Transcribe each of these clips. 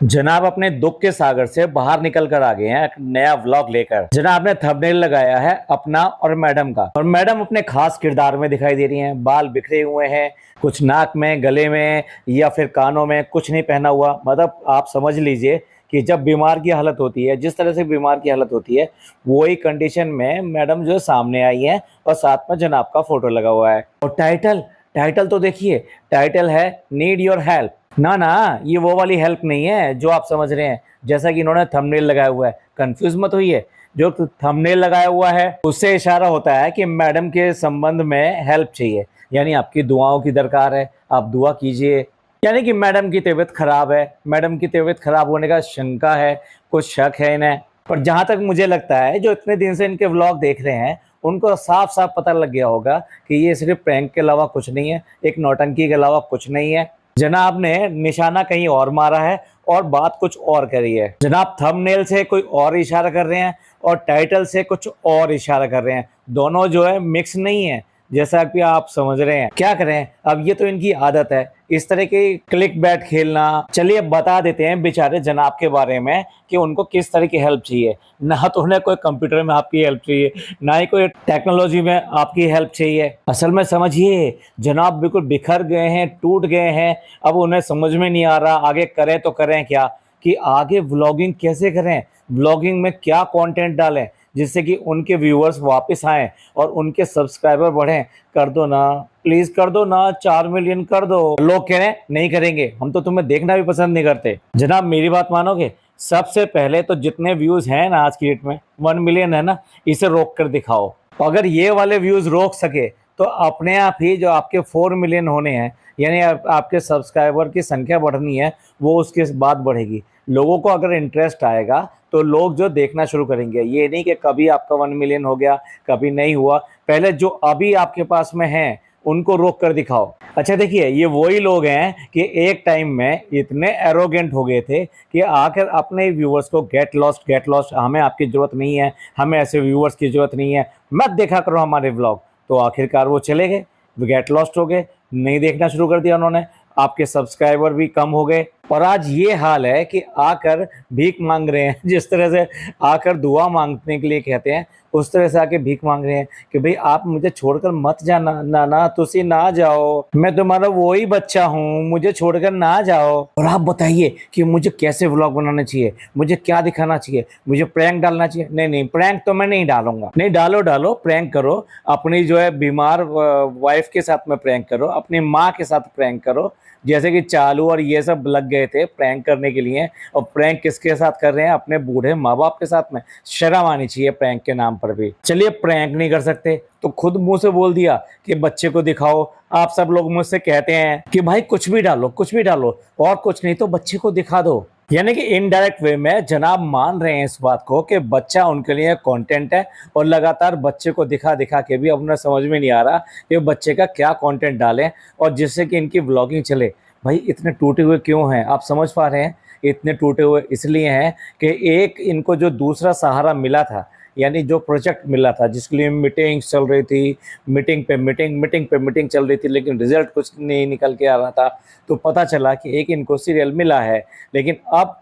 जनाब अपने दुख के सागर से बाहर निकल कर आ गए हैं एक नया व्लॉग लेकर। जनाब ने थंबनेल लगाया है अपना और मैडम का, और मैडम अपने खास किरदार में दिखाई दे रही हैं। बाल बिखरे हुए हैं, कुछ नाक में, गले में या फिर कानों में कुछ नहीं पहना हुआ। मतलब आप समझ लीजिए कि जब बीमार की हालत होती है, जिस तरह से बीमार की हालत होती है, वही कंडीशन में मैडम जो सामने आई है और साथ में जनाब का फोटो लगा हुआ है। और टाइटल टाइटल तो देखिए, टाइटल है नीड योर हेल्प। ना ना, ये वो वाली हेल्प नहीं है जो आप समझ रहे हैं, जैसा कि इन्होंने थंबनेल लगाया हुआ है। कंफ्यूज मत होइए, जो थंबनेल लगाया हुआ है उससे इशारा होता है कि मैडम के संबंध में हेल्प चाहिए, यानी आपकी दुआओं की दरकार है, आप दुआ कीजिए। यानी कि मैडम की तबीयत खराब है, मैडम की तबीयत खराब होने का शंका है, कुछ शक है इन्हें। पर जहां तक मुझे लगता है, जो इतने दिन से इनके व्लॉग देख रहे हैं, उनको साफ साफ पता लग गया होगा कि ये सिर्फ प्रैंक के अलावा कुछ नहीं है, एक नौटंकी के अलावा कुछ नहीं है। जनाब ने निशाना कहीं और मारा है और बात कुछ और करी है। जनाब थंबनेल से कोई और इशारा कर रहे हैं और टाइटल से कुछ और इशारा कर रहे हैं। दोनों जो है मिक्स नहीं है, जैसा कि आप समझ रहे हैं। क्या करें, अब ये तो इनकी आदत है इस तरह के क्लिक बैट खेलना। चलिए बता देते हैं बेचारे जनाब के बारे में कि उनको किस तरह की हेल्प चाहिए। ना तो उन्हें कोई कंप्यूटर में आपकी हेल्प चाहिए, ना ही कोई टेक्नोलॉजी में आपकी हेल्प चाहिए। असल में समझिए, जनाब बिल्कुल बिखर गए हैं, टूट गए हैं। अब उन्हें समझ में नहीं आ रहा आगे करें तो करें क्या, कि आगे व्लॉगिंग कैसे करें, व्लॉगिंग में क्या कंटेंट डालें जिससे कि उनके व्यूअर्स वापस आएं और उनके सब्सक्राइबर बढ़ें। कर दो ना, प्लीज कर दो ना, 4 मिलियन कर दो। लोग कह रहे हैं नहीं करेंगे, हम तो तुम्हें देखना भी पसंद नहीं करते। जनाब मेरी बात मानोगे, सबसे पहले तो जितने व्यूज हैं ना आज की डेट में, 1 मिलियन है ना, इसे रोक कर दिखाओ। अगर ये वाले व्यूज रोक सके तो अपने आप ही जो आपके 4 मिलियन होने हैं, यानी आपके सब्सक्राइबर की संख्या बढ़नी है, वो उसके बाद बढ़ेगी। लोगों को अगर इंटरेस्ट आएगा तो लोग जो देखना शुरू करेंगे। ये नहीं कि कभी आपका 1 मिलियन हो गया, कभी नहीं हुआ। पहले जो अभी आपके पास में हैं उनको रोक कर दिखाओ। अच्छा देखिए, ये वही लोग हैं कि एक टाइम में इतने एरोगेंट हो गए थे कि आकर अपने व्यूअर्स को गेट लॉस्ट, हमें आपकी जरूरत नहीं है, हमें ऐसे व्यूअर्स की जरूरत नहीं है, मत देखा करो हमारे व्लॉग। तो आखिरकार वो चले गए, गेट लॉस्ट हो गए, नहीं देखना शुरू कर दिया उन्होंने, आपके सब्सक्राइबर भी कम हो गए। और आज ये हाल है कि आकर भीख मांग रहे हैं। जिस तरह से आकर दुआ मांगने के लिए कहते हैं, उस तरह से आके भीख मांग रहे हैं कि भाई आप मुझे छोड़कर मत जाना, ना ना तुसी ना जाओ, मैं तुम्हारा वही बच्चा हूँ, मुझे छोड़कर ना जाओ। और आप बताइए कि मुझे कैसे व्लॉग बनाना चाहिए, मुझे क्या दिखाना चाहिए, मुझे प्रैंक डालना चाहिए? नहीं नहीं, प्रैंक तो मैं नहीं डालूंगा। नहीं, डालो डालो, प्रैंक करो। अपनी जो है बीमार वाइफ के साथ में प्रैंक करो, अपनी माँ के साथ प्रैंक करो, जैसे कि चालू और ये सब लग गए थे प्रैंक करने के लिए। और प्रैंक किसके साथ कर रहे हैं? अपने बूढ़े माँ बाप के साथ में। शर्म आनी चाहिए प्रैंक के नाम पर भी। चलिए प्रैंक नहीं कर सकते तो खुद मुंह से बोल दिया कि बच्चे को दिखाओ। आप सब लोग मुझसे कहते हैं कि भाई कुछ भी डालो, कुछ भी डालो, और कुछ नहीं तो बच्चे को दिखा दो। यानी कि इनडायरेक्ट वे में जनाब मान रहे हैं इस बात को कि बच्चा उनके लिए कंटेंट है, और लगातार बच्चे को दिखा दिखा के भी अब उन्हें समझ में नहीं आ रहा कि बच्चे का क्या कंटेंट डालें और जिससे कि इनकी व्लॉगिंग चले। भाई इतने टूटे हुए क्यों हैं, आप समझ पा रहे हैं? इतने टूटे हुए इसलिए हैं कि एक इनको जो दूसरा सहारा मिला था, यानी जो प्रोजेक्ट मिला था जिसके लिए मीटिंग्स चल रही थी, मीटिंग पे मीटिंग चल रही थी, लेकिन रिजल्ट कुछ नहीं निकल के आ रहा था। तो पता चला कि एक इनको सीरियल मिला है, लेकिन अब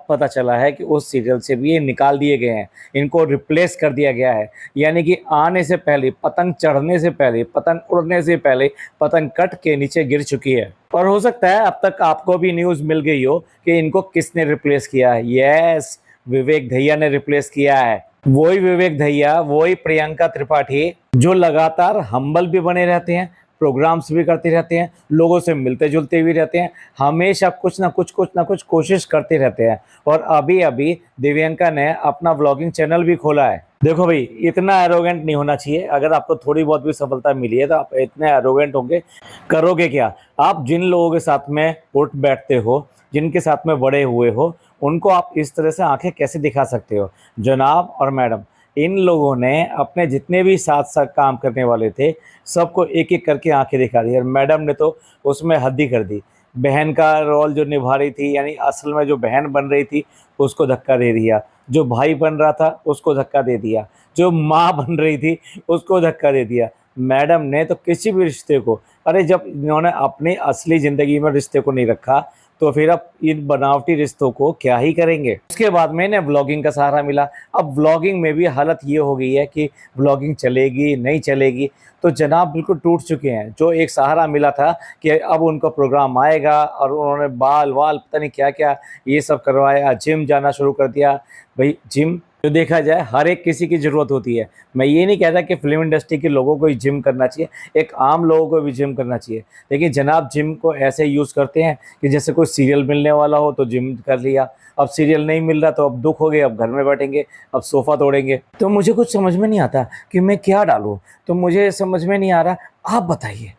पता चला है कि उस सीरियल से भी ये निकाल दिए गए हैं, इनको रिप्लेस कर दिया गया है। यानी कि आने से पहले, पतंग चढ़ने से पहले, पतंग उड़ने से पहले पतंग कट के नीचे गिर चुकी है। और हो सकता है अब तक आपको भी न्यूज़ मिल गई हो कि इनको किसने रिप्लेस किया है। यस, विवेक दहिया ने रिप्लेस किया है। वही विवेक दहिया, वही प्रियंका त्रिपाठी जो लगातार हम्बल भी बने रहते हैं, प्रोग्राम्स भी करते रहते हैं, लोगों से मिलते जुलते भी रहते हैं, हमेशा कुछ ना कुछ कोशिश करते रहते हैं। और अभी अभी दिव्यंका ने अपना व्लॉगिंग चैनल भी खोला है। देखो भाई, इतना एरोगेंट नहीं होना चाहिए। अगर आपको थोड़ी बहुत भी सफलता मिली है तो आप इतने एरोगेंट होंगे, करोगे क्या? आप जिन लोगों के साथ में उठ बैठते हो, जिनके साथ में बड़े हुए हो, उनको आप इस तरह से आंखें कैसे दिखा सकते हो? जनाब और मैडम, इन लोगों ने अपने जितने भी साथ साथ काम करने वाले थे, सबको एक एक करके आंखें दिखा दी। और मैडम ने तो उसमें हद ही कर दी। बहन का रोल जो निभा रही थी, यानी असल में जो बहन बन रही थी, उसको धक्का दे दिया। जो भाई बन रहा था उसको धक्का दे दिया। जो माँ बन रही थी उसको धक्का दे दिया। मैडम ने तो किसी भी रिश्ते को, अरे जब इन्होंने अपनी असली ज़िंदगी में रिश्ते को नहीं रखा तो फिर अब इन बनावटी रिश्तों को क्या ही करेंगे। उसके बाद में इन्हें व्लॉगिंग का सहारा मिला। अब व्लॉगिंग में भी हालत ये हो गई है कि व्लॉगिंग चलेगी नहीं चलेगी, तो जनाब बिल्कुल टूट चुके हैं। जो एक सहारा मिला था कि अब उनका प्रोग्राम आएगा, और उन्होंने बाल वाल पता नहीं क्या क्या ये सब करवाया, जिम जाना शुरू कर दिया। भाई जिम तो देखा जाए हर एक किसी की ज़रूरत होती है। मैं ये नहीं कहता कि फ़िल्म इंडस्ट्री के लोगों को ही जिम करना चाहिए, एक आम लोगों को भी जिम करना चाहिए। लेकिन जनाब जिम को ऐसे यूज़ करते हैं कि जैसे कोई सीरियल मिलने वाला हो तो जिम कर लिया, अब सीरियल नहीं मिल रहा तो अब दुख हो गए, अब घर में बैठेंगे, अब सोफ़ा तोड़ेंगे। तो मुझे कुछ समझ में नहीं आता कि मैं क्या डालूँ, तो मुझे समझ में नहीं आ रहा। आप बताइए,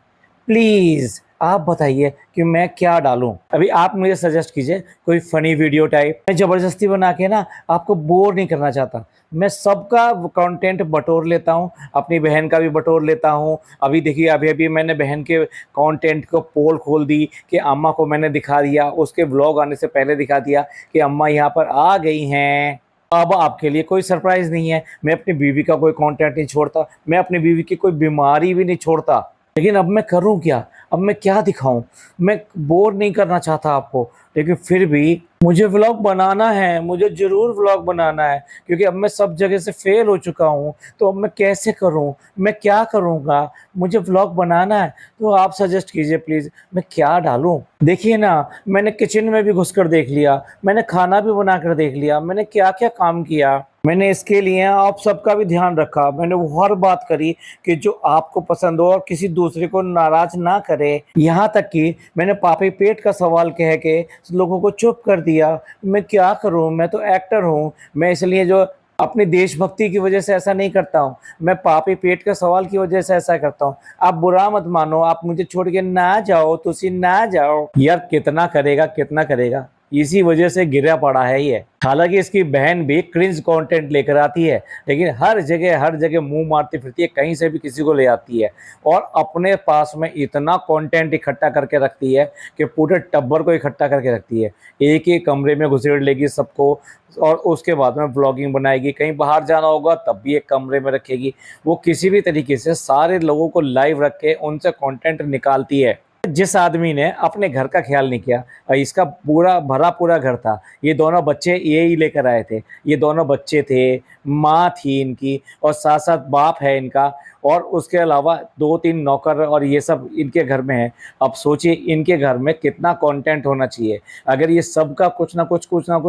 प्लीज़ आप बताइए कि मैं क्या डालूं। अभी आप मुझे सजेस्ट कीजिए कोई फ़नी वीडियो टाइप। मैं ज़बरदस्ती बना के ना आपको बोर नहीं करना चाहता। मैं सबका कंटेंट बटोर लेता हूं, अपनी बहन का भी बटोर लेता हूं। अभी देखिए अभी मैंने बहन के कंटेंट को पोल खोल दी कि अम्मा को मैंने दिखा दिया, उसके व्लॉग आने से पहले दिखा दिया कि अम्मा यहाँ पर आ गई हैं। अब आपके लिए कोई सरप्राइज़ नहीं है, मैं अपनी बीवी का कोई कंटेंट नहीं छोड़ता, मैं अपनी बीवी की कोई बीमारी भी नहीं छोड़ता। लेकिन अब मैं करूं क्या, अब मैं क्या दिखाऊं। मैं बोर नहीं करना चाहता आपको, लेकिन फिर भी मुझे व्लॉग बनाना है, मुझे ज़रूर व्लॉग बनाना है, क्योंकि अब मैं सब जगह से फेल हो चुका हूं। तो अब मैं कैसे करूं, मैं क्या करूंगा, मुझे व्लॉग बनाना है। तो आप सजेस्ट कीजिए प्लीज़, मैं क्या डालूं। देखिए ना, मैंने किचन में भी घुसकर देख लिया, मैंने खाना भी बनाकर देख लिया, मैंने क्या क्या काम किया। मैंने इसके लिए आप सबका भी ध्यान रखा, मैंने वो हर बात करी कि जो आपको पसंद हो और किसी दूसरे को नाराज ना करे। यहाँ तक कि मैंने पापी पेट का सवाल कह के लोगों को चुप कर दिया। मैं क्या करूँ, मैं तो एक्टर हूँ, मैं इसलिए जो अपनी देशभक्ति की वजह से ऐसा नहीं करता हूँ, मैं पापी पेट का सवाल की वजह से ऐसा करता हूँ। आप बुरा मत मानो, आप मुझे छोड़ के ना जाओ, तुसी ना जाओ। यार कितना करेगा कितना करेगा, इसी वजह से गिरा पड़ा है ये। हालांकि इसकी बहन भी क्रिंज कंटेंट लेकर आती है, लेकिन हर जगह मुंह मारती फिरती है, कहीं से भी किसी को ले आती है और अपने पास में इतना कंटेंट इकट्ठा करके रखती है कि पूरे टब्बर को इकट्ठा करके रखती है। एक ही कमरे में घुसेड़ लेगी सबको, और उसके बाद में व्लॉगिंग बनाएगी। कहीं बाहर जाना होगा तब भी एक कमरे में रखेगी। वो किसी भी तरीके से सारे लोगों को लाइव रख के उनसे कंटेंट निकालती है। जिस आदमी ने अपने घर का ख्याल नहीं किया, और इसका पूरा भरा पूरा घर था, ये दोनों बच्चे ये ही लेकर आए थे, ये दोनों बच्चे थे, माँ थी इनकी और साथ साथ बाप है इनका, और उसके अलावा 2-3 नौकर और ये सब इनके घर में है। अब सोचिए इनके घर में कितना कंटेंट होना चाहिए। अगर ये सबका कुछ ना कुछ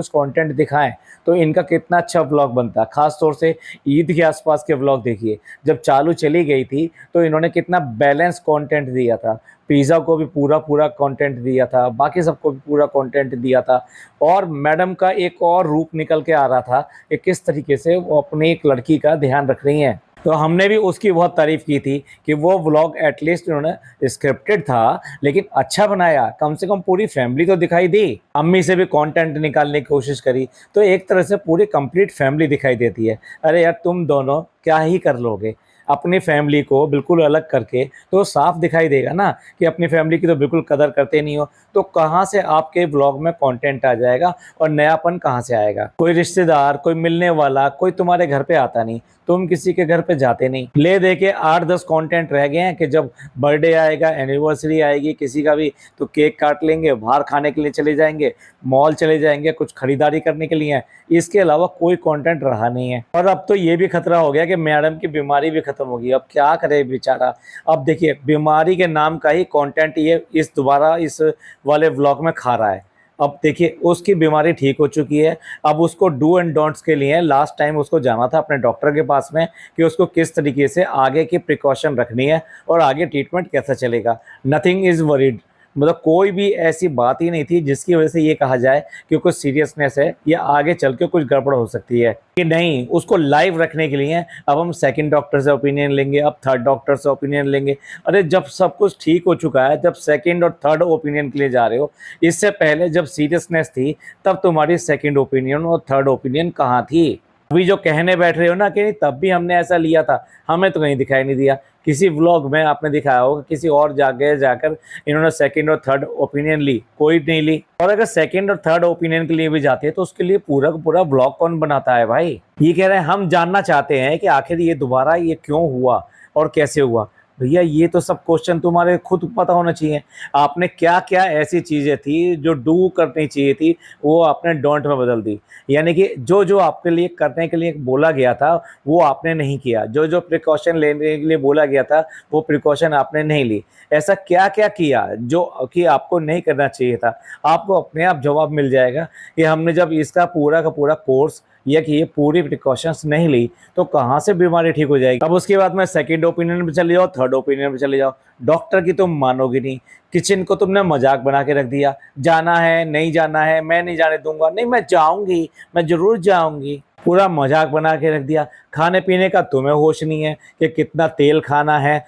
कंटेंट दिखाएं तो इनका कितना अच्छा व्लॉग बनता। खास तौर से ईद के आसपास के व्लॉग देखिए, जब चालू चली गई थी तो इन्होंने कितना बैलेंस कंटेंट दिया था। पिज़्ज़ा को भी पूरा कंटेंट दिया था, बाकी सबको भी पूरा कंटेंट दिया था, और मैडम का एक और रूप निकल के आ रहा था कि किस तरीके से वो अपनी एक लड़की का ध्यान रख रही हैं। तो हमने भी उसकी बहुत तारीफ़ की थी कि वो व्लॉग एटलीस्ट उन्होंने स्क्रिप्टेड था लेकिन अच्छा बनाया, कम से कम पूरी फैमिली तो दिखाई दी। अम्मी से भी कंटेंट निकालने की कोशिश करी, तो एक तरह से पूरी कंप्लीट फैमिली दिखाई देती है। अरे यार तुम दोनों क्या ही कर लोगे, अपनी फैमिली को बिल्कुल अलग करके तो साफ दिखाई देगा ना कि अपनी फैमिली की तो बिल्कुल कदर करते नहीं हो। तो कहाँ से आपके ब्लॉग में कंटेंट आ जाएगा और नयापन कहाँ से आएगा। कोई रिश्तेदार, कोई मिलने वाला, कोई तुम्हारे घर पे आता नहीं, तुम किसी के घर पे जाते नहीं। ले दे के 8-10 कंटेंट रह गए हैं कि जब बर्थडे आएगा, एनिवर्सरी आएगी किसी का भी, तो केक काट लेंगे, बाहर खाने के लिए चले जाएंगे, मॉल चले जाएंगे कुछ खरीदारी करने के लिए। इसके अलावा कोई कंटेंट रहा नहीं है। और अब तो ये भी खतरा हो गया कि मैडम की बीमारी भी खत्म होगी। अब क्या करे बेचारा। अब देखिए बीमारी के नाम का ही कंटेंट ये इस दोबारा इस वाले व्लॉग में खा रहा है। अब देखिए उसकी बीमारी ठीक हो चुकी है। अब उसको डू एंड डोंट्स के लिए लास्ट टाइम उसको जाना था अपने डॉक्टर के पास में कि उसको किस तरीके से आगे की प्रिकॉशन रखनी है और आगे ट्रीटमेंट कैसा चलेगा। नथिंग इज़ वरीड, मतलब कोई भी ऐसी बात ही नहीं थी जिसकी वजह से ये कहा जाए कि कुछ सीरियसनेस है या आगे चल के कुछ गड़बड़ हो सकती है कि नहीं। उसको लाइव रखने के लिए अब हम सेकंड डॉक्टर से ओपिनियन लेंगे, अब थर्ड डॉक्टर से ओपिनियन लेंगे। अरे जब सब कुछ ठीक हो चुका है, जब सेकंड और थर्ड ओपिनियन के लिए जा रहे हो, इससे पहले जब सीरियसनेस थी तब तुम्हारी सेकंड ओपिनियन और थर्ड ओपिनियन कहाँ थी। अभी जो कहने बैठ रहे हो ना कि तब भी हमने ऐसा लिया था, हमें तो कहीं दिखाई नहीं दिया। किसी व्लॉग में आपने दिखाया होगा किसी और जगह जाकर इन्होंने सेकंड और थर्ड ओपिनियन ली, कोई नहीं ली। और अगर सेकंड और थर्ड ओपिनियन के लिए भी जाते हैं तो उसके लिए पूरा का पूरा व्लॉग कौन बनाता है भाई। ये कह रहे हैं हम जानना चाहते हैं कि आखिर ये दोबारा ये क्यों हुआ और कैसे हुआ। भैया ये तो सब क्वेश्चन तुम्हारे खुद पता होना चाहिए। आपने क्या क्या ऐसी चीजें थी जो डू करनी चाहिए थी, वो आपने डोंट में बदल दी। यानी कि जो जो आपके लिए करने के लिए बोला गया था वो आपने नहीं किया, जो जो प्रिकॉशन लेने के लिए बोला गया था वो प्रिकॉशन आपने नहीं ली। ऐसा क्या क्या किया जो कि आपको नहीं करना चाहिए था? आपको अपने आप जवाब मिल जाएगा कि हमने जब इसका पूरा का पूरा कोर्स या कि ये पूरी प्रिकॉशंस नहीं ली तो कहाँ से बीमारी ठीक हो जाएगी। अब उसके बाद में सेकंड ओपिनियन पे चले जाओ, थर्ड ओपिनियन पे चले जाओ। डॉक्टर की तुम मानोगे नहीं, किचन को तुमने मजाक बना के रख दिया। जाना है, नहीं जाना है, मैं नहीं जाने दूंगा, नहीं मैं जाऊंगी, मैं जरूर जाऊंगी, पूरा मजाक बना के रख दिया। खाने पीने का तुम्हें होश नहीं है कि कितना तेल खाना है।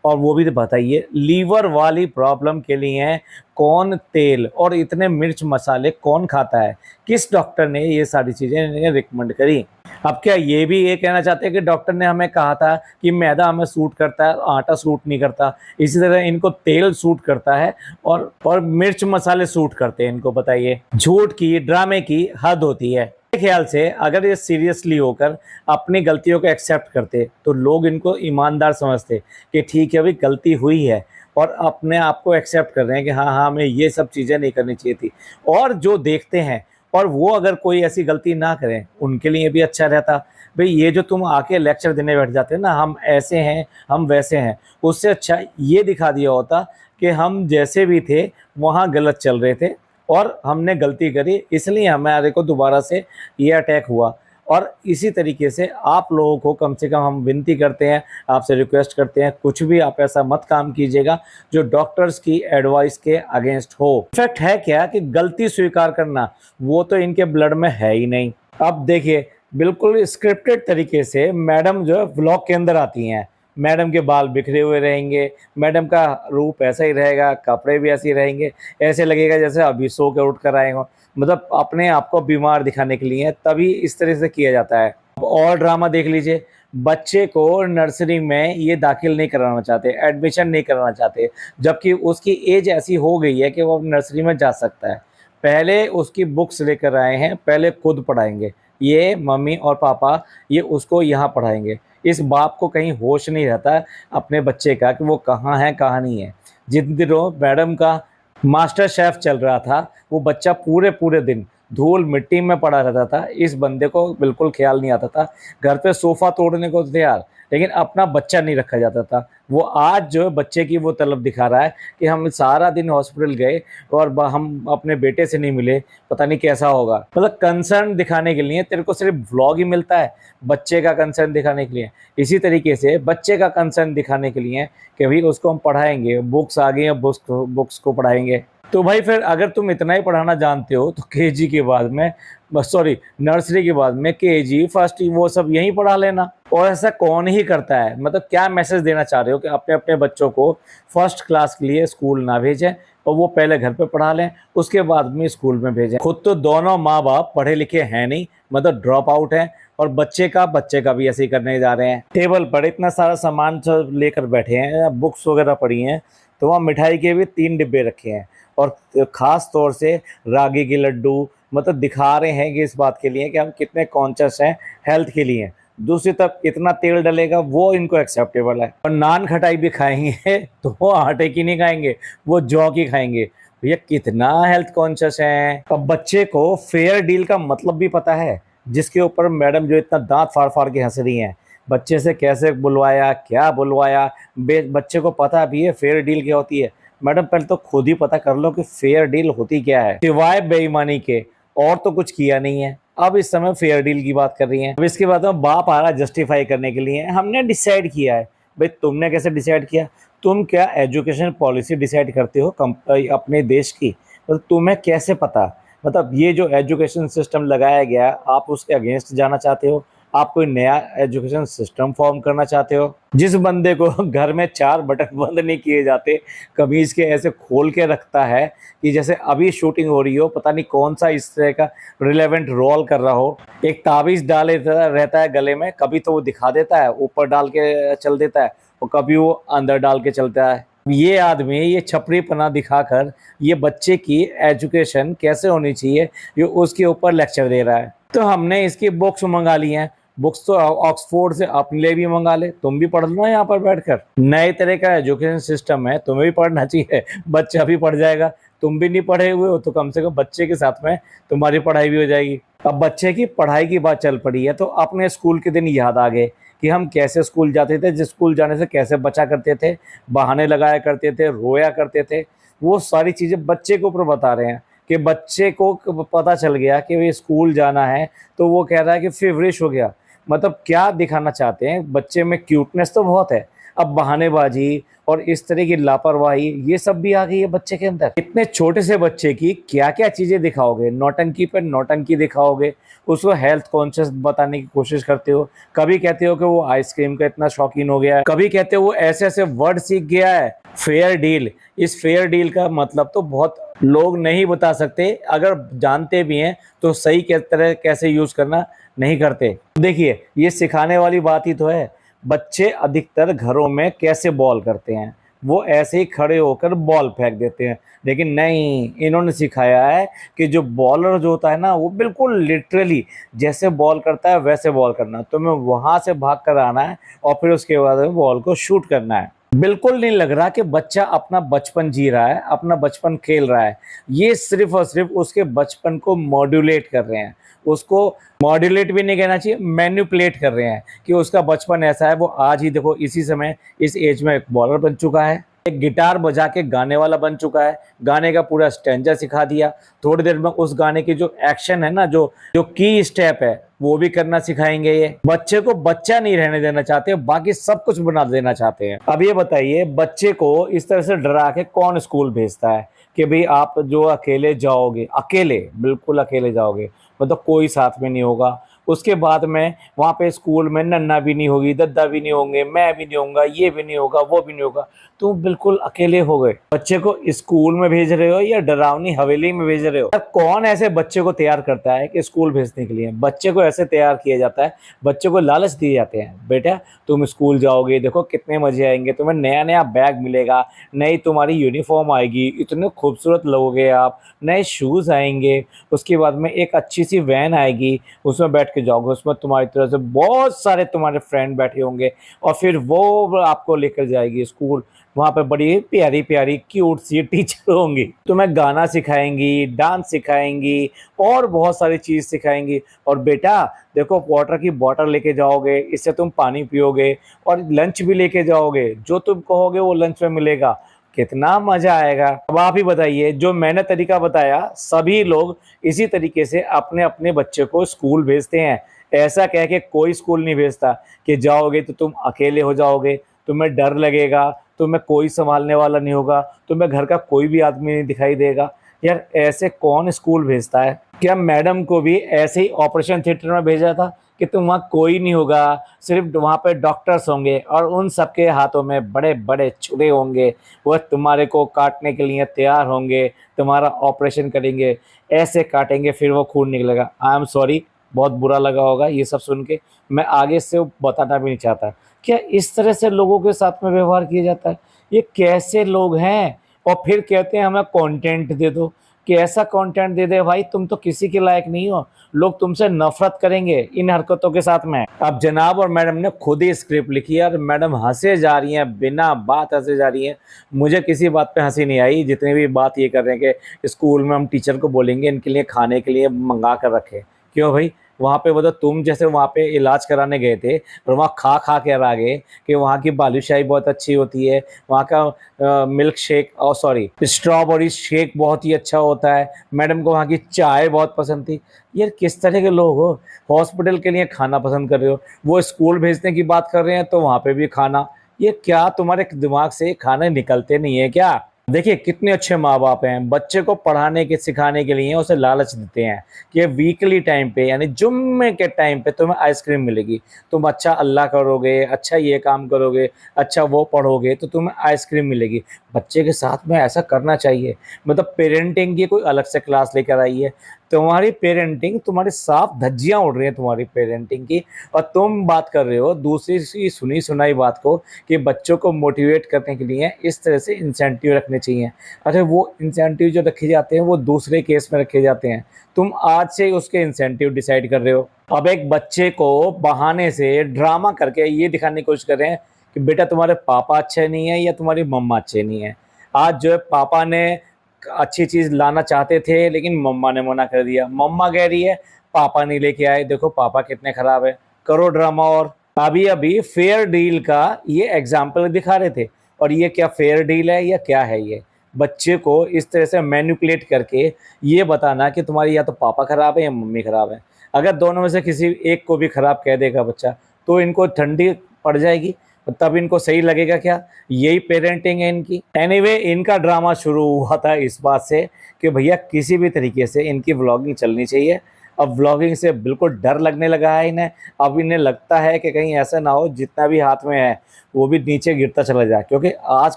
और वो भी तो बताइए, लीवर वाली प्रॉब्लम के लिए कौन तेल और इतने मिर्च मसाले कौन खाता है? किस डॉक्टर ने ये सारी चीज़ें रिकमेंड करी? अब क्या ये भी ये कहना चाहते हैं कि डॉक्टर ने हमें कहा था कि मैदा हमें सूट करता है, आटा सूट नहीं करता, इसी तरह इनको तेल सूट करता है और मिर्च मसाले सूट करते हैं इनको? बताइए, झूठ की, ड्रामे की हद होती है। मेरे ख्याल से अगर ये सीरियसली होकर अपनी गलतियों को एक्सेप्ट करते तो लोग इनको ईमानदार समझते कि ठीक है अभी गलती हुई है, और अपने आप को एक्सेप्ट कर रहे हैं कि हाँ हाँ हमें ये सब चीज़ें नहीं करनी चाहिए थी। और जो देखते हैं और वो अगर कोई ऐसी गलती ना करें उनके लिए भी अच्छा रहता। भाई ये जो तुम आके लेक्चर देने बैठ जाते हैं ना, हम ऐसे हैं, हम वैसे हैं, उससे अच्छा ये दिखा दिया होता कि हम जैसे भी थे वहाँ गलत चल रहे थे और हमने गलती करी, इसलिए हमारे को दोबारा से ये अटैक हुआ। और इसी तरीके से आप लोगों को कम से कम हम विनती करते हैं, आपसे रिक्वेस्ट करते हैं, कुछ भी आप ऐसा मत काम कीजिएगा जो डॉक्टर्स की एडवाइस के अगेंस्ट हो। इनफैक्ट है क्या कि गलती स्वीकार करना वो तो इनके ब्लड में है ही नहीं। अब देखिए, बिल्कुल स्क्रिप्टेड तरीके से मैडम जो है व्लॉग के अंदर आती हैं। मैडम के बाल बिखरे हुए रहेंगे, मैडम का रूप ऐसा ही रहेगा, कपड़े भी ऐसे ही रहेंगे, ऐसे लगेगा जैसे अभी सो के उठ कर आए हों। मतलब अपने आप को बीमार दिखाने के लिए तभी इस तरह से किया जाता है। अब और ड्रामा देख लीजिए, बच्चे को नर्सरी में ये दाखिल नहीं कराना चाहते, एडमिशन नहीं कराना चाहते, जबकि उसकी एज ऐसी हो गई है कि वो नर्सरी में जा सकता है। पहले उसकी बुक्स लेकर आए हैं, पहले खुद पढ़ाएंगे, ये मम्मी और पापा ये उसको यहाँ पढ़ाएंगे। इस बाप को कहीं होश नहीं रहता अपने बच्चे का कि वो कहाँ है कहाँ नहीं है। जिन दिनों मैडम का मास्टर शेफ चल रहा था वो बच्चा पूरे पूरे दिन धूल मिट्टी में पड़ा रहता था, इस बंदे को बिल्कुल ख्याल नहीं आता था। घर पे सोफा तोड़ने को तैयार, लेकिन अपना बच्चा नहीं रखा जाता था। वो आज जो है बच्चे की वो तलब दिखा रहा है कि हम सारा दिन हॉस्पिटल गए और हम अपने बेटे से नहीं मिले, पता नहीं कैसा होगा। मतलब कंसर्न दिखाने के लिए तेरे को सिर्फ व्लॉग ही मिलता है, बच्चे का कंसर्न दिखाने के लिए। इसी तरीके से बच्चे का कंसर्न दिखाने के लिए कि भाई उसको हम पढ़ाएंगे, बुक्स आ गई हैं, बुक्स को पढ़ाएंगे। तो भाई फिर अगर तुम इतना ही पढ़ाना जानते हो तो केजी के बाद में, सॉरी नर्सरी के बाद में केजी फर्स्ट वो सब यहीं पढ़ा लेना। और ऐसा कौन ही करता है? मतलब क्या मैसेज देना चाह रहे हो कि अपने अपने बच्चों को फर्स्ट क्लास के लिए स्कूल ना भेजें और वो पहले घर पे पढ़ा लें, उसके बाद में स्कूल में भेजें? खुद तो दोनों माँ बाप पढ़े लिखे हैं नहीं, मतलब ड्रॉप आउट हैं, और बच्चे का भी ऐसे ही करने जा रहे हैं। टेबल पर इतना सारा सामान लेकर बैठे हैं, बुक्स वगैरह पड़ी हैं, तो वहाँ मिठाई के भी 3 डिब्बे रखे हैं और ख़ास तौर से रागी के लड्डू, मतलब दिखा रहे हैं कि इस बात के लिए कि हम कितने कॉन्शियस हैं हेल्थ के लिए। दूसरी तरफ इतना तेल डलेगा वो इनको एक्सेप्टेबल है। और नान खटाई भी खाएंगे तो वो आटे की नहीं खाएंगे, वो जौ की खाएंगे। भैया कितना हेल्थ कॉन्शियस है। अब बच्चे को फेयर डील का मतलब भी पता है, जिसके ऊपर मैडम जो इतना दांत फाड़ फाड़ के हंस रही हैं। बच्चे से कैसे बुलवाया, क्या बुलवाया, बच्चे को पता भी है फेयर डील क्या होती है। मैडम पहले तो खुद ही पता कर लो कि फेयर डील होती क्या है। सिवाय बेईमानी के और तो कुछ किया नहीं है। अब इस समय फेयर डील की बात कर रही हैं। अब इसके बाद में बाप आ रहा जस्टिफाई करने के लिए, हमने डिसाइड किया है। भाई तुमने कैसे डिसाइड किया? तुम क्या एजुकेशन पॉलिसी डिसाइड करते हो अपने देश की? तो तुम्हें कैसे पता? मतलब ये जो एजुकेशन सिस्टम लगाया गया आप उसके अगेंस्ट जाना चाहते हो? आप कोई नया एजुकेशन सिस्टम फॉर्म करना चाहते हो? जिस बंदे को घर में 4 बटन बंद नहीं किए जाते, कमीज के ऐसे खोल के रखता है कि जैसे अभी शूटिंग हो रही हो, पता नहीं कौन सा इस तरह का रिलेवेंट रोल कर रहा हो। एक ताबीज डाले रहता है गले में, कभी तो वो दिखा देता है ऊपर डाल के चल देता है और कभी वो अंदर डाल के चलता है। ये आदमी ये छपरीपना दिखाकर ये बच्चे की एजुकेशन कैसे होनी चाहिए ये उसके ऊपर लेक्चर दे रहा है। तो हमने इसकी बुक्स मंगा ली हैं, बुक्स तो ऑक्सफोर्ड से अपने लिए भी मंगा ले, तुम भी पढ़ लो यहाँ पर बैठकर। नए तरह का एजुकेशन सिस्टम है, तुम्हें भी पढ़ना चाहिए, बच्चा भी पढ़ जाएगा। तुम भी नहीं पढ़े हुए हो तो कम से कम बच्चे के साथ में तुम्हारी पढ़ाई भी हो जाएगी। अब बच्चे की पढ़ाई की बात चल पड़ी है तो अपने स्कूल के दिन याद आ गए कि हम कैसे स्कूल जाते थे, जिस स्कूल जाने से कैसे बचा करते थे, बहाने लगाया करते थे, रोया करते थे। वो सारी चीज़ें बच्चे के ऊपर बता रहे हैं कि बच्चे को पता चल गया कि ये स्कूल जाना है तो वो कह रहा है कि फेवरिश हो गया। मतलब क्या दिखाना चाहते हैं, बच्चे में क्यूटनेस तो बहुत है, अब बहानेबाजी और इस तरह की लापरवाही ये सब भी आ गई है बच्चे के अंदर। इतने छोटे से बच्चे की क्या क्या चीजें दिखाओगे, नौटंकी पर नौटंकी दिखाओगे, उसको हेल्थ कॉन्शियस बताने की कोशिश करते हो। कभी कहते हो कि वो आइसक्रीम का इतना शौकीन हो गया है, कभी कहते हो वो ऐसे ऐसे वर्ड सीख गया है। फेयर डील, इस फेयर डील का मतलब तो बहुत लोग नहीं बता सकते, अगर जानते भी हैं तो सही के तरह कैसे यूज करना नहीं करते। देखिए ये सिखाने वाली बात ही तो है। बच्चे अधिकतर घरों में कैसे बॉल करते हैं, वो ऐसे ही खड़े होकर बॉल फेंक देते हैं, लेकिन नहीं, इन्होंने सिखाया है कि जो बॉलर जो होता है ना वो बिल्कुल लिटरली जैसे बॉल करता है वैसे बॉल करना। तो मैं वहां से भाग कर आना है और फिर उसके बाद में बॉल को शूट करना है। बिल्कुल नहीं लग रहा कि बच्चा अपना बचपन जी रहा है, अपना बचपन खेल रहा है। ये सिर्फ और सिर्फ उसके बचपन को मॉड्यूलेट कर रहे हैं। उसको मॉड्यूलेट भी नहीं कहना चाहिए, मैनिपुलेट कर रहे हैं कि उसका बचपन ऐसा है। वो आज ही देखो इसी समय इस एज में एक बॉलर बन चुका है, एक गिटार बजा के गाने वाला बन चुका है, गाने का पूरा स्टैंजा सिखा दिया। थोड़ी देर में उस गाने की जो एक्शन है ना, जो जो की स्टेप है वो भी करना सिखाएंगे। ये बच्चे को बच्चा नहीं रहने देना चाहते, बाकी सब कुछ बना देना चाहते हैं। अब ये बताइए, बच्चे को इस तरह से डरा के कौन स्कूल भेजता है कि भाई आप जो अकेले जाओगे, अकेले बिल्कुल अकेले जाओगे, मतलब कोई साथ में नहीं होगा। उसके बाद में वहाँ पे स्कूल में नन्ना भी नहीं होगी, दद्दा भी नहीं होंगे, मैं भी नहीं होऊंगा, ये भी नहीं होगा, वो भी नहीं होगा, तुम बिल्कुल अकेले हो गए। बच्चे को स्कूल में भेज रहे हो या डरावनी हवेली में भेज रहे हो? कौन ऐसे बच्चे को तैयार करता है कि स्कूल भेजने के लिए? बच्चे को ऐसे तैयार किया जाता है, बच्चे को लालच दिए जाते हैं, बेटा तुम स्कूल जाओगे, देखो कितने मजे आएंगे, तुम्हें नया नया बैग मिलेगा, नई तुम्हारी यूनिफॉर्म आएगी, इतने खूबसूरत लगोगे आप, नए शूज आएंगे, उसके बाद में एक अच्छी सी वैन आएगी, उसमें बैठ के जाओगे, उसमें तुम्हारी तरह से बहुत सारे तुम्हारे फ्रेंड बैठे होंगे और फिर वो आपको लेकर जाएगी स्कूल। वहाँ पे बड़ी प्यारी प्यारी क्यूट सी टीचर होंगी, तुम्हें गाना सिखाएंगी, डांस सिखाएंगी और बहुत सारी चीज़ सिखाएंगी। और बेटा देखो वाटर की बॉटल लेके जाओगे, इससे तुम पानी पियोगे और लंच भी लेके जाओगे, जो तुम कहोगे वो लंच में मिलेगा। कितना मजा आएगा। अब आप ही बताइए, जो मैंने तरीका बताया सभी लोग इसी तरीके से अपने अपने बच्चे को स्कूल भेजते हैं। ऐसा कह के कोई स्कूल नहीं भेजता कि जाओगे तो तुम अकेले हो जाओगे, तुम्हें डर लगेगा, तुम्हें कोई संभालने वाला नहीं होगा, तुम्हें घर का कोई भी आदमी नहीं दिखाई देगा। यार ऐसे कौन स्कूल भेजता है? क्या मैडम को भी ऐसे ही ऑपरेशन थिएटर में भेजा था कि तुम वहाँ कोई नहीं होगा, सिर्फ वहाँ पे डॉक्टर्स होंगे और उन सबके हाथों में बड़े बड़े छुरे होंगे, वह तुम्हारे को काटने के लिए तैयार होंगे, तुम्हारा ऑपरेशन करेंगे, ऐसे काटेंगे फिर वो खून निकलेगा। आई एम सॉरी, बहुत बुरा लगा होगा ये सब सुन के, मैं आगे से बताना भी नहीं चाहता। क्या इस तरह से लोगों के साथ में व्यवहार किया जाता है? ये कैसे लोग हैं? और फिर कहते हैं हमें कंटेंट दे दो, कि ऐसा कंटेंट दे दे भाई तुम तो किसी के लायक नहीं हो, लोग तुमसे नफरत करेंगे इन हरकतों के साथ में। अब जनाब और मैडम ने खुद ही स्क्रिप्ट लिखी है और मैडम हंसे जा रही हैं, बिना बात हंसे जा रही हैं। मुझे किसी बात पे हंसी नहीं आई, जितनी भी बात ये कर रहे हैं कि स्कूल में हम टीचर को बोलेंगे इनके लिए खाने के लिए मंगा कर रखे। क्यों भाई? वहाँ पे मतलब तुम जैसे वहाँ पे इलाज कराने गए थे और वहाँ खा खा के आ गए कि वहाँ की बालूशाही बहुत अच्छी होती है, वहाँ का मिल्क शेक और सॉरी स्ट्रॉबेरी शेक बहुत ही अच्छा होता है, मैडम को वहाँ की चाय बहुत पसंद थी। यार किस तरह के लोग हो? हॉस्पिटल के लिए खाना पसंद कर रहे हो, वो स्कूल भेजने की बात कर रहे हैं तो वहाँ पे भी खाना। ये क्या तुम्हारे दिमाग से खाने निकलते नहीं है क्या? देखिए कितने अच्छे माँ बाप हैं, बच्चे को पढ़ाने के सिखाने के लिए उसे लालच देते हैं कि वीकली टाइम पे यानी जुम्मे के टाइम पे तुम्हें आइसक्रीम मिलेगी, तुम अच्छा अल्लाह करोगे, अच्छा ये काम करोगे, अच्छा वो पढ़ोगे तो तुम्हें आइसक्रीम मिलेगी। बच्चे के साथ में ऐसा करना चाहिए। मतलब पेरेंटिंग की कोई अलग से क्लास लेकर आई है, तुम्हारी पेरेंटिंग, तुम्हारी साफ धज्जियां उड़ रही हैं तुम्हारी पेरेंटिंग की, और तुम बात कर रहे हो दूसरी की सुनी सुनाई बात को कि बच्चों को मोटिवेट करने के लिए इस तरह से इंसेंटिव रखने चाहिए। अरे वो इंसेंटिव जो रखे जाते हैं वो दूसरे केस में रखे जाते हैं, तुम आज से ही उसके इंसेंटिव डिसाइड कर रहे हो। अब एक बच्चे को बहाने से ड्रामा करके ये दिखाने की कोशिश कर रहे हैं कि बेटा तुम्हारे पापा अच्छे नहीं है या तुम्हारी मम्मा अच्छे नहीं है। आज जो है पापा ने अच्छी चीज़ लाना चाहते थे लेकिन मम्मा ने मना कर दिया, मम्मा कह रही है पापा नहीं लेके आए, देखो पापा कितने खराब है, करो ड्रामा। और अभी अभी फेयर डील का ये एग्जाम्पल दिखा रहे थे, और ये क्या फेयर डील है या क्या है ये? बच्चे को इस तरह से मैनिपुलेट करके ये बताना कि तुम्हारी या तो पापा खराब है या मम्मी खराब है। अगर दोनों में से किसी एक को भी खराब कह देगा बच्चा तो इनको ठंडी पड़ जाएगी, तब इनको सही लगेगा क्या? यही पेरेंटिंग है इनकी। एनीवे, इनका ड्रामा शुरू हुआ था इस बात से कि भैया किसी भी तरीके से इनकी व्लॉगिंग चलनी चाहिए। अब व्लॉगिंग से बिल्कुल डर लगने लगा है इन्हें। अब इन्हें लगता है कि कहीं ऐसा ना हो जितना भी हाथ में है वो भी नीचे गिरता चला जाए, क्योंकि आज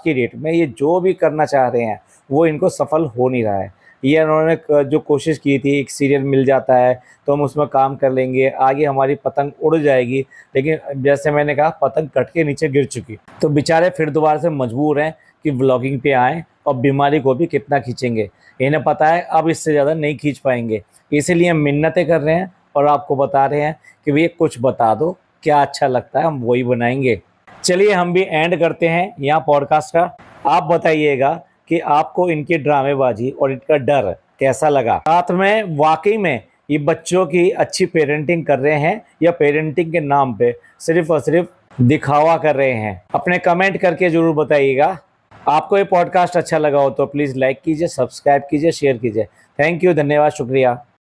की डेट में ये जो भी करना चाह रहे हैं वो इनको सफल हो नहीं रहा है। ये इन्होंने जो कोशिश की थी, एक सीरियल मिल जाता है तो हम उसमें काम कर लेंगे, आगे हमारी पतंग उड़ जाएगी, लेकिन जैसे मैंने कहा पतंग कट के नीचे गिर चुकी। तो बेचारे फिर दोबारा से मजबूर हैं कि व्लॉगिंग पे आएँ, और बीमारी को भी कितना खींचेंगे। इन्हें पता है अब इससे ज़्यादा नहीं खींच पाएंगे, इसीलिए मिन्नतें कर रहे हैं और आपको बता रहे हैं कि भैया कुछ बता दो, क्या अच्छा लगता है हम वही बनाएंगे। चलिए हम भी एंड करते हैं यहाँ पॉडकास्ट का। आप बताइएगा कि आपको इनकी ड्रामेबाजी और इनका डर कैसा लगा। साथ में वाकई में ये बच्चों की अच्छी पेरेंटिंग कर रहे हैं या पेरेंटिंग के नाम पे सिर्फ और सिर्फ दिखावा कर रहे हैं? अपने कमेंट करके ज़रूर बताइएगा। आपको ये पॉडकास्ट अच्छा लगा हो तो प्लीज़ लाइक कीजिए, सब्सक्राइब कीजिए, शेयर कीजिए। थैंक यू, धन्यवाद, शुक्रिया।